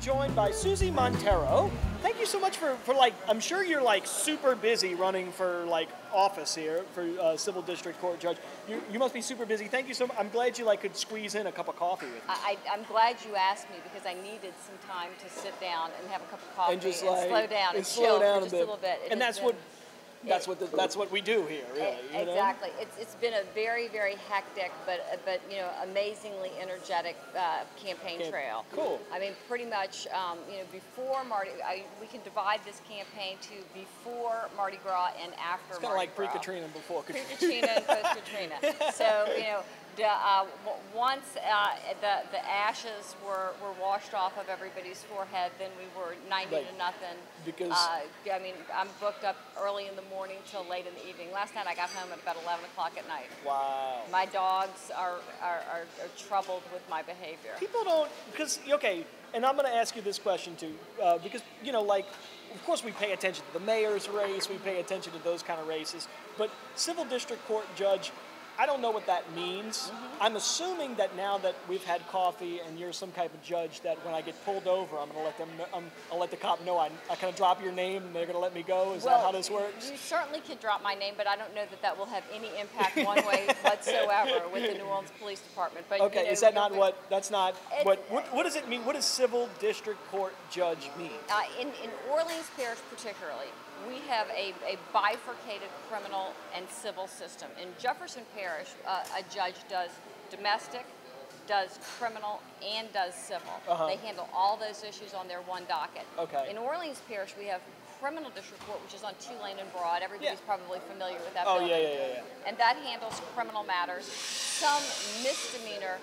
joined by Suzy Montero. Thank you so much for like, I'm sure you're like super busy running for like office here for civil district court judge. You must be super busy. Thank you so much. I'm glad you like could squeeze in a cup of coffee with me. I'm glad you asked me because I needed some time to sit down and have a cup of coffee And just like, slow down and slow chill down for just a little bit. And that's what we do here, really. Exactly. It's been a very, very hectic, but you know, amazingly energetic campaign trail. Cool. I mean, pretty much, you know, before Mardi, we can divide this campaign to before Mardi Gras and after. It's kind of like pre-Katrina and before Katrina. Pre-Katrina and post-Katrina. So you know. Once the ashes were washed off of everybody's forehead, then we were 90 to nothing. Because I mean, I'm booked up early in the morning till late in the evening. Last night I got home at about 11 o'clock at night. Wow. My dogs are troubled with my behavior. People don't, because, okay, and I'm going to ask you this question too, because, you know, like, of course we pay attention to the mayor's race, we pay attention to those kind of races, but civil district court judge, I don't know what that means. Mm-hmm. I'm assuming that now that we've had coffee and you're some type of judge, that when I get pulled over, I'm going to let them. I'll let the cop know I kind of drop your name and they're going to let me go. Is that how this works? You certainly can drop my name, but I don't know that will have any impact one way whatsoever with the New Orleans Police Department. But okay, you know, is that not what? That's not what. What does it mean? What does civil district court judge mean? In Orleans Parish, particularly, we have a bifurcated criminal and civil system. In Jefferson Parish, a judge does domestic, does criminal, and does civil. They handle all those issues on their one docket. Okay. In Orleans Parish, we have criminal district court, which is on Tulane and Broad. Everybody's probably familiar with that building. Yeah. And that handles criminal matters. Some misdemeanor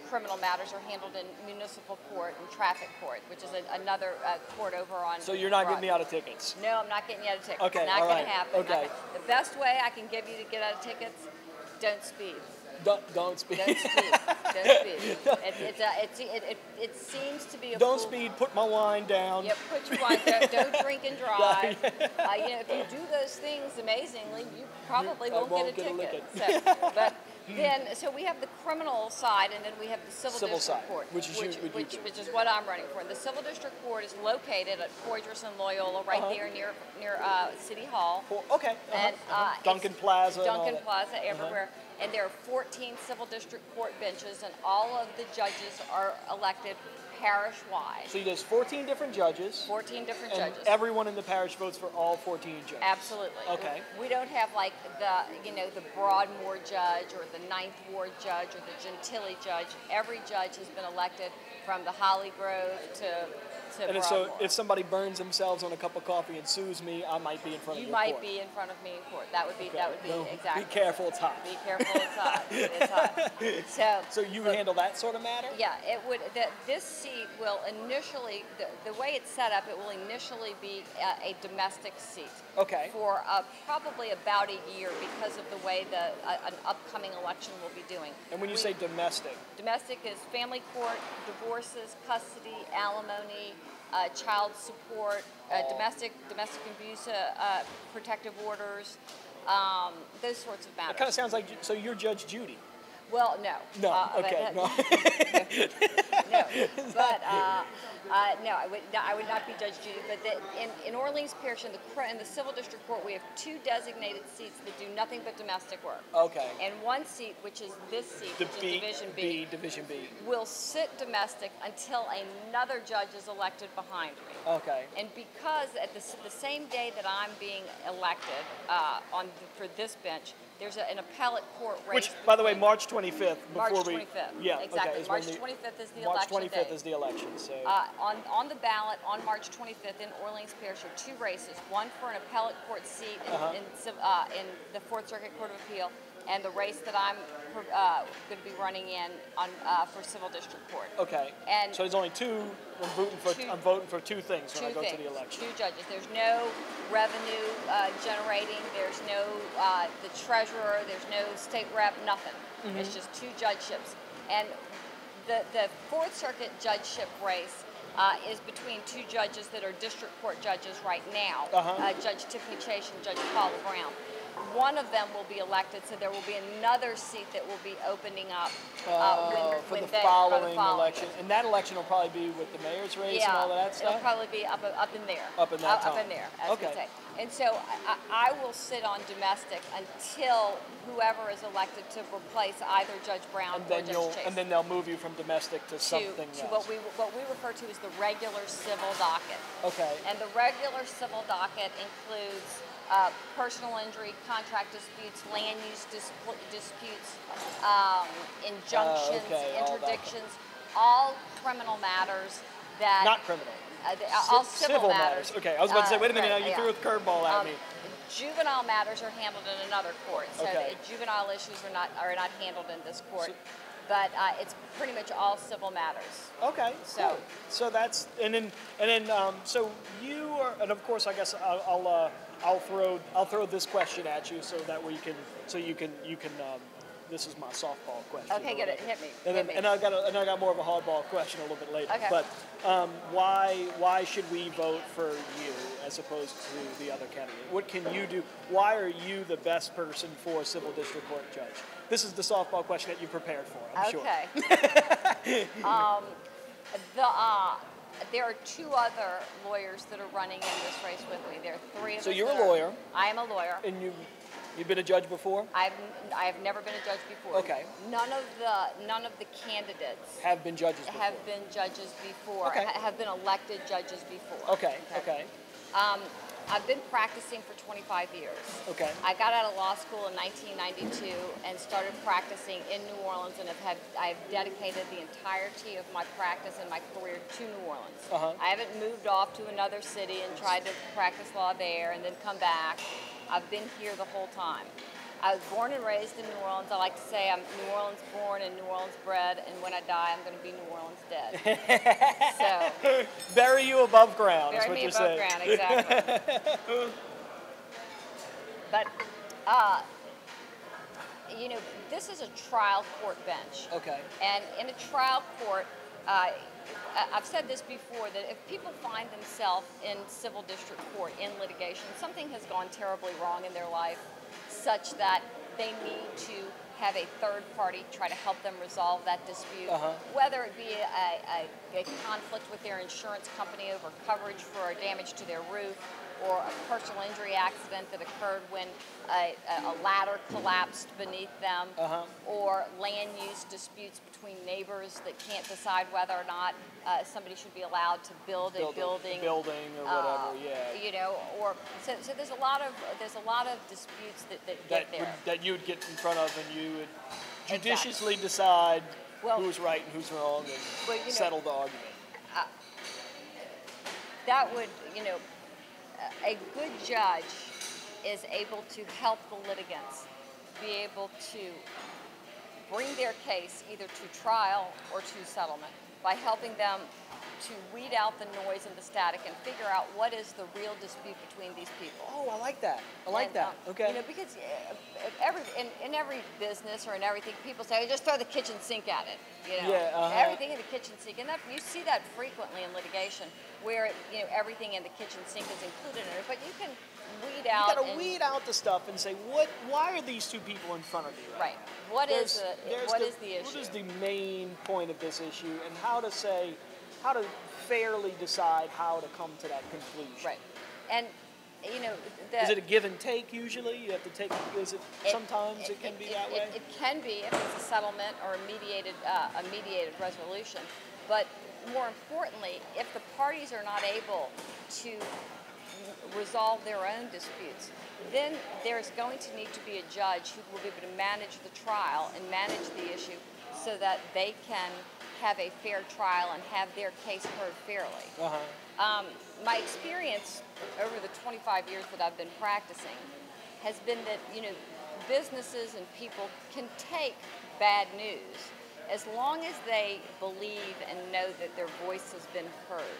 criminal matters are handled in municipal court and traffic court, which is another court over on. So you're not getting me out of tickets? No, I'm not getting you out of tickets. Okay, not going to happen. Okay. The best way I can give you to get out of tickets, don't speed. Don't speed. Don't speed. Don't speed. It seems to be a. Don't speed. Put my wine down. Yep. Put your wine down. Don't drink and drive. You know, if you do those things amazingly, you probably won't get a ticket. So we have the criminal side, and then we have the civil district court, which is what I'm running for. And the civil district court is located at Poydras and Loyola, right there near City Hall. Okay. And Duncan Plaza. Duncan Plaza, everywhere. And there are 14 civil district court benches, and all of the judges are elected parish-wide. So there's 14 different judges. 14 different and judges. Everyone in the parish votes for all 14 judges. Absolutely. Okay. We don't have like the Broadmoor judge or the Ninth Ward judge or the Gentilly judge. Every judge has been elected from the Holly Grove to and Broadmoor. so if somebody burns themselves on a cup of coffee and sues me, I might be in front of your court. You might be in front of me in court. That would be exactly. Be careful, it's hot. Be careful, it's hot. It's hot. So you handle that sort of matter? Yeah, it would. This seat will initially, the way it's set up, it will initially be a domestic seat. Okay. For probably about a year because of the way an upcoming election will be doing. And when you say domestic? Domestic is family court, divorces, custody, alimony, child support, domestic abuse, protective orders, those sorts of matters. It kind of sounds like, so you're Judge Judy. Well, no. No, okay, no. No, but no, I would not be Judge Judy. But in Orleans Parish, in the civil district court, we have 2 designated seats that do nothing but domestic work. Okay. And 1 seat, which is this seat, which is Division B, will sit domestic until another judge is elected behind me. Okay. And because at the same day that I'm being elected for this bench, there's an appellate court race. Which, by the way, March 25th. March 25th. Yeah, exactly. Okay, March 25th is the March election 25th is the election. So on the ballot on March 25th in Orleans Parish are 2 races. One for an appellate court seat in the Fourth Circuit Court of Appeal, and the race that I'm going to be running in for civil district court. Okay. And so there's only 2. I'm voting for 2 things when I go to the election. 2 judges. There's no revenue generating. There's no the treasurer. There's no state rep. Nothing. It's just 2 judgeships. And the Fourth Circuit judgeship race is between 2 judges that are district court judges right now, Judge Tiffany Chase and Judge Paula Brown. one of them will be elected, so there will be another seat that will be opening up for the following election. And that election will probably be with the mayor's race and all of that stuff? It'll probably be up in there. Up in that time. Up in there, as we say. And so I will sit on domestic until whoever is elected to replace either Judge Brown or Judge Chase. And then they'll move you from domestic to something else. To what we refer to as the regular civil docket. Okay. And the regular civil docket includes personal injury, contract disputes, land use disputes, injunctions, interdictions, all criminal matters that... Not criminal. All civil matters. Okay, I was about to say, wait a minute, now you threw a curveball at me. Juvenile matters are handled in another court, so the juvenile issues are not handled in this court. But it's pretty much all civil matters. Okay. So that's so you are, and of course I guess I'll throw this question at you so that you can this is my softball question. Okay, get it. Hit me. And I got more of a hardball question a little bit later. Okay. But why should we vote for you as opposed to the other candidate? What can you do? Why are you the best person for a civil district court judge? This is the softball question that you prepared for, I'm sure. Okay. There are two other lawyers that are running in this race with me. There are three of us. So you're a lawyer. I am a lawyer. And you've been a judge before? I have never been a judge before. Okay. None of the candidates have been judges before. Have been judges before. Okay. Have been elected judges before. Okay. I've been practicing for 25 years. Okay. I got out of law school in 1992 and started practicing in New Orleans, and I've dedicated the entirety of my practice and my career to New Orleans. I haven't moved off to another city and tried to practice law there and then come back. I've been here the whole time. I was born and raised in New Orleans. I like to say I'm New Orleans born and New Orleans bred, and when I die, I'm going to be New Orleans dead. So bury you above ground. Bury me above ground, exactly. But this is a trial court bench. Okay. And in a trial court, I've said this before, that if people find themselves in civil district court in litigation, something has gone terribly wrong in their life, such that they need to have a third party try to help them resolve that dispute, whether it be a conflict with their insurance company over coverage for damage to their roof, or a personal injury accident that occurred when a ladder collapsed beneath them, or land use disputes between neighbors that can't decide whether or not somebody should be allowed to build a building or whatever. Or so there's a lot of disputes that get there that you'd get in front of, and you would judiciously decide who's right and who's wrong, and settle the argument. That would, a good judge is able to help the litigants be able to bring their case either to trial or to settlement by helping them to weed out the noise and the static and figure out what is the real dispute between these people. Oh, I like that. Okay. Because in every business or in everything, people say, just throw the kitchen sink at it. Everything in the kitchen sink, and you see that frequently in litigation, where everything in the kitchen sink is included in it. But you can weed out. You got to weed out the stuff and say, why are these two people in front of you? Right. What is the issue? What is the main point of this issue, and how to fairly decide how to come to that conclusion? Right. And is it a give and take usually? You have to take. Sometimes it can be that way. It can be if it's a settlement or a mediated resolution. But more importantly, if the parties are not able to resolve their own disputes, then there's going to need to be a judge who will be able to manage the trial and manage the issue so that they can have a fair trial and have their case heard fairly. My experience over the 25 years that I've been practicing has been that businesses and people can take bad news as long as they believe and know that their voice has been heard.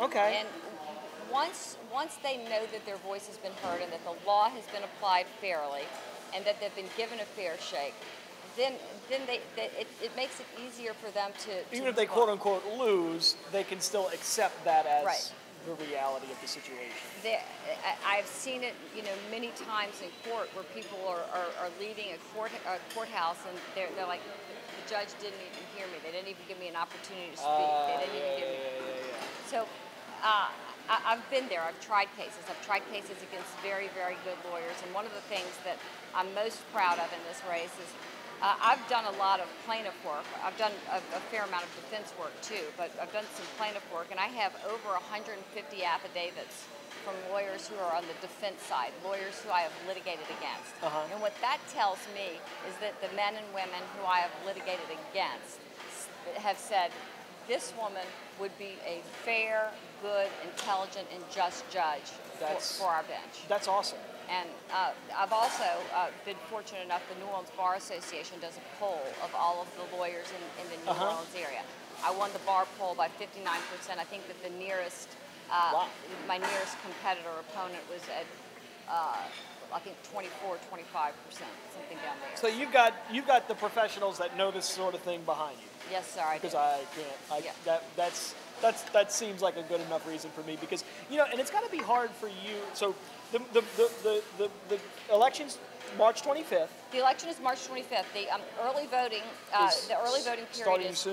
Okay. And once they know that their voice has been heard and that the law has been applied fairly and that they've been given a fair shake, then it makes it easier for them to even if they quote unquote lose, they can still accept that as the reality of the situation. I've seen it, many times in court where people are leaving a courthouse and they're like, the judge didn't even hear me. They didn't even give me an opportunity to speak. They didn't even give me. So I've been there. I've tried cases. I've tried cases against very, very good lawyers. And one of the things that I'm most proud of in this race is I've done a lot of plaintiff work. I've done a fair amount of defense work too, but I've done some plaintiff work, and I have over 150 affidavits from lawyers who are on the defense side, lawyers who I have litigated against. And what that tells me is that the men and women who I have litigated against have said, this woman would be a fair, good, intelligent, and just judge for our bench. That's awesome. And I've also been fortunate enough, the New Orleans Bar Association does a poll of all of the lawyers in the New Orleans area. I won the bar poll by 59%. I think that the nearest, my nearest competitor opponent was at, I think 24, 25%, something down there. So you've got the professionals that know this sort of thing behind you. Yes, sir, I do. Because I can't. That seems like a good enough reason for me, because and it's got to be hard for you. So the election's March 25th. The election is March 25th. The early voting, the early voting period is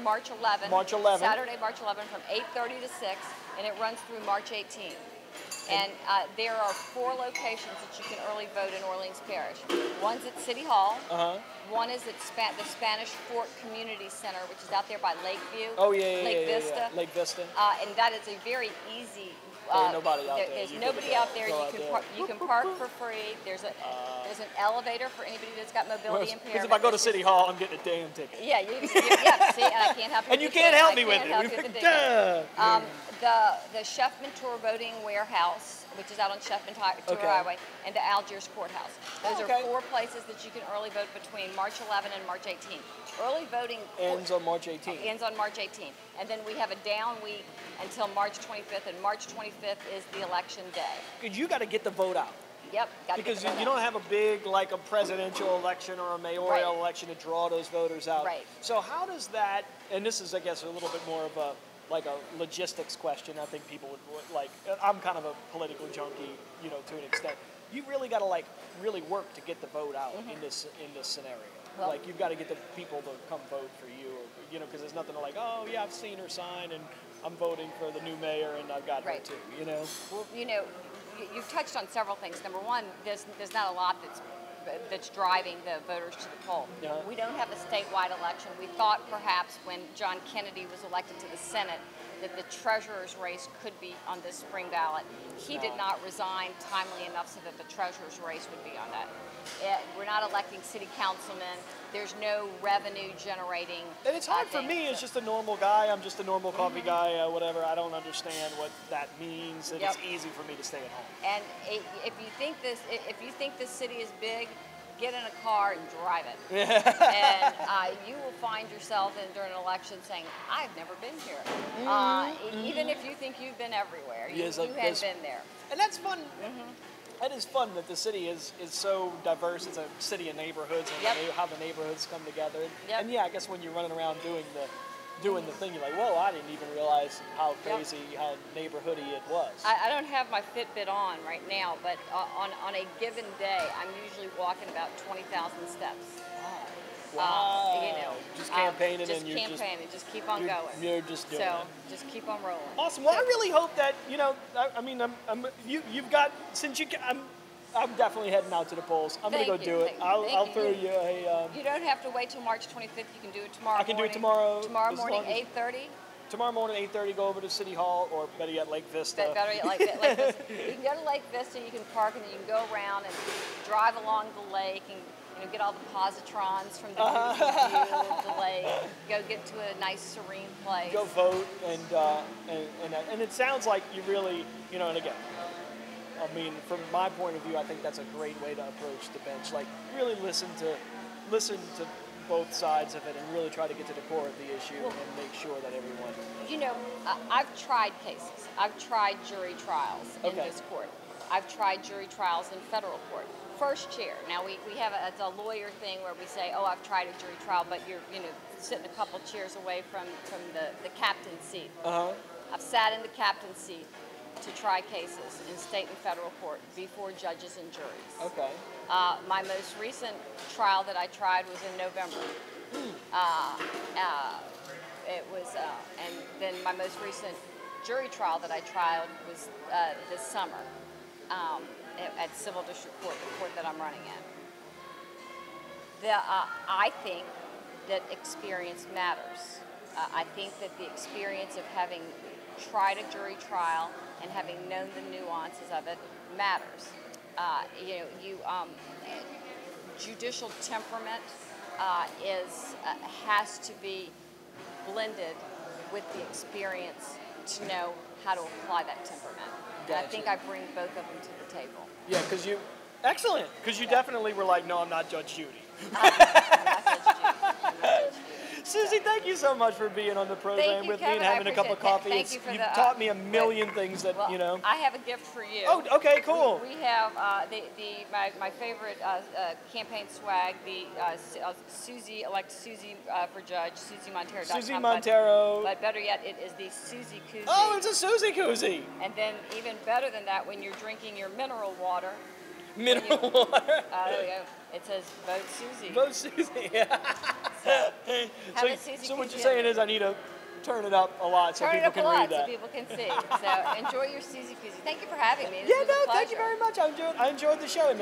March 11th. March 11th. Saturday, March 11th, from 8:30 to 6, and it runs through March 18th. And there are 4 locations that you can early vote in Orleans Parish. One's at City Hall. One is at the Spanish Fort Community Center, which is out there by Lakeview. Lake Vista. Lake Vista. And that is a very easy. There's nobody out there. There's nobody out there. You can park for free. There's an elevator for anybody that's got mobility impairment. Because if I go to City Hall, I'm getting a damn ticket. Yeah, see, and I can't help you. And you can't help me with it. The Chef Mentor Voting Warehouse, which is out on Chef Mentor Highway, and the Algiers Courthouse. Those are 4 places that you can early vote between March 11 and March 18. Early voting ends on March 18th. Ends on March 18th. And then we have a down week until March 25th, and March 25th is the election day. Because you got to get the vote out. Yep. Because you don't have a big, like a presidential election or a mayoral election to draw those voters out. Right. So how does that, and this is, I guess, a little bit more of a logistics question. I think people would like, I'm kind of a political junkie, to an extent. You really got to really work to get the vote out in this scenario. Well, you've got to get the people to come vote for you, because there's nothing like, oh yeah, I've seen her sign and I'm voting for the new mayor and I've got her too, Well, you've touched on several things. Number one, there's not a lot that's driving the voters to the poll. We don't have a statewide election. We thought perhaps when John Kennedy was elected to the Senate that the treasurer's race could be on this spring ballot. He did not resign timely enough so that the treasurer's race would be on that. We're not electing city councilmen. There's no revenue generating. And it's hard for me as just a normal guy. I'm just a normal coffee guy, whatever. I don't understand what that means, and it's easy for me to stay at home. And if you think this city is big, get in a car and drive it. And you will find yourself during an election saying, I've never been here. Even if you think you've been everywhere, you hadn't been there. And that's fun. That is fun that the city is so diverse. It's a city of neighborhoods, and how the neighborhoods come together. And I guess when you're running around doing the thing, you're like, whoa, I didn't even realize how crazy, how neighborhoody it was. I don't have my Fitbit on right now, but on a given day, I'm usually walking about 20,000 steps. Wow. Just campaigning just keep on going. You're just doing it. Just keep on rolling. Awesome. Well, I really hope that you've got, since I'm definitely heading out to the polls. I'm gonna go do it. I'll throw you a. You don't have to wait till March 25th. You can do it tomorrow. I can do it tomorrow. Tomorrow morning, 8:30. Tomorrow morning, 8:30. Go over to City Hall, or better yet, Lake Vista. Better yet, Lake Vista. You can go to Lake Vista. You can park, and you can go around and drive along the lake and. Get all the positrons from the view of the lake. Go get to a nice, serene place. Go vote, and it sounds like you really, and again, I mean, from my point of view, I think that's a great way to approach the bench. Like, really listen to both sides of it, and really try to get to the core of the issue and make sure that everyone. I've tried cases. I've tried jury trials in this court. I've tried jury trials in federal court. First chair. Now we have it's a lawyer thing where we say, oh, I've tried a jury trial, but you're sitting a couple chairs away from the captain's seat. I've sat in the captain's seat to try cases in state and federal court before judges and juries. Okay. My most recent trial that I tried was in November. It was, and then my most recent jury trial that I tried was this summer at Civil District Court, the court that I'm running in. I think that experience matters. I think that the experience of having tried a jury trial and having known the nuances of it matters. Judicial temperament has to be blended with the experience to know how to apply that temperament. Gotcha. And I think I bring both of them to the table. Yeah, excellent, because you definitely were like, no, I'm not Judge Judy. I'm not Judge Judy. Suzy, thank you so much for being on the program with me and having a cup of coffee. You've taught me a million things that, I have a gift for you. Oh, okay, cool. We have my favorite campaign swag, the Suzy, elect Suzy for Judge, Suzy Montero. Suzy Montero. But better yet, it is the Suzy Koozie. Oh, it's a Suzy Koozie. And then even better than that, when you're drinking your mineral water. Mineral water. There we go. It says vote Suzy. Vote Suzy. Yeah. So what you're saying is I need to turn it up a lot so people can read that. So people can see. So enjoy your Suzy Koozie. Thank you for having me. Yeah, no, thank you very much. I enjoyed the show.